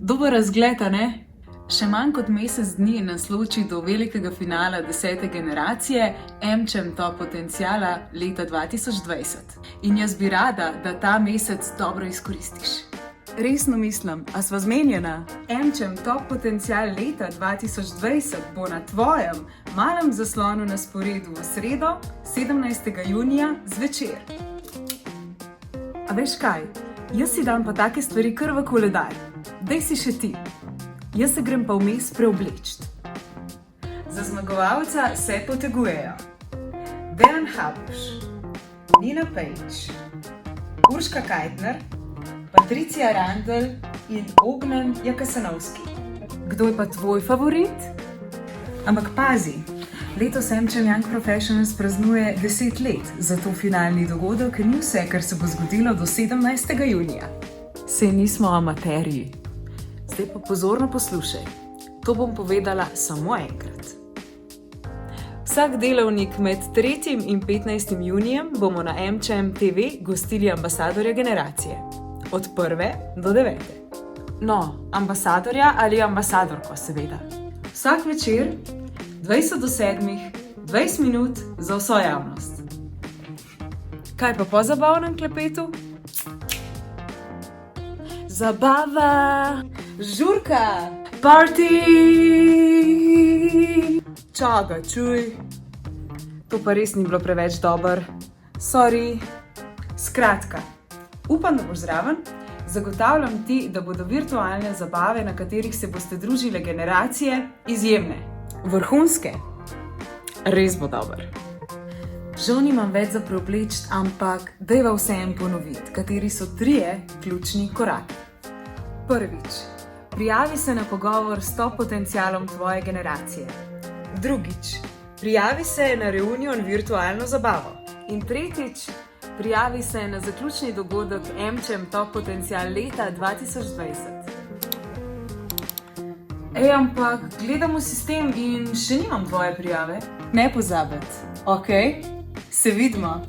Dober razgled, a ne? Še manj kot mesec dni nas loči do velikega finala 10. generacije MČEM Top Potenciala leta 2020. In jaz bi rada, da ta mesec dobro izkoristiš. Resno mislim, a sva zmenjena? MČEM Top Potencial leta 2020 bo na tvojem malem zaslonu na sporedu v sredo, 17. junija zvečer. A veš kaj? Jaz si dam pa take stvari kar v koledar. Dej si še ti. Jaz se grem pa vmes preoblečt. Za zmagovalca se potegujejo Dejan Habuš, Nina Pejč, Urška Kajtner, Patricija Randl in Ognjen Jakasanovski. Kdo je pa tvoj favorit? Ampak pazi, letos MČEM Young Professionals praznuje 10 let, zato finalni dogodek ni vse, kar se bo zgodilo do 17. junija. Saj nismo amaterji. Zdaj pa pozorno poslušaj. To bom povedala samo enkrat. Vsak delavnik med 3. in 15. junijem bomo na MČEM TV gostili ambasadorja generacije. Od 1. do 9. No, ambasadorja ali ambasadorko seveda. Vsak večer, 20 do 7, 20 minut za vso javnost. Kaj pa po zabavnem klepetu? Zabava! Žurka! Party! Čakaj, čuj. To pa res ni bilo preveč dober. Sorry. Skratka, upam, da boš zraven. Zagotavljam ti, da bodo virtualne zabave, na katerih se boste družile generacije, izjemne. Vrhunske. Res bo dober. Žal nimam več za preoblečt, ampak dajva vseeno ponoviti, kateri so 3 ključni koraki. Prvič. Prijavi se na pogovor s top potencialom tvoje generacije. Drugič. Prijavi se na reunion virtualno zabavo. In tretjič. Prijavi se na zaključni dogodek MČEM Top Potencial leta 2020. Ampak gledamo sistem in še nimam tvoje prijave. Ne pozabiti, ok? Se vidimo!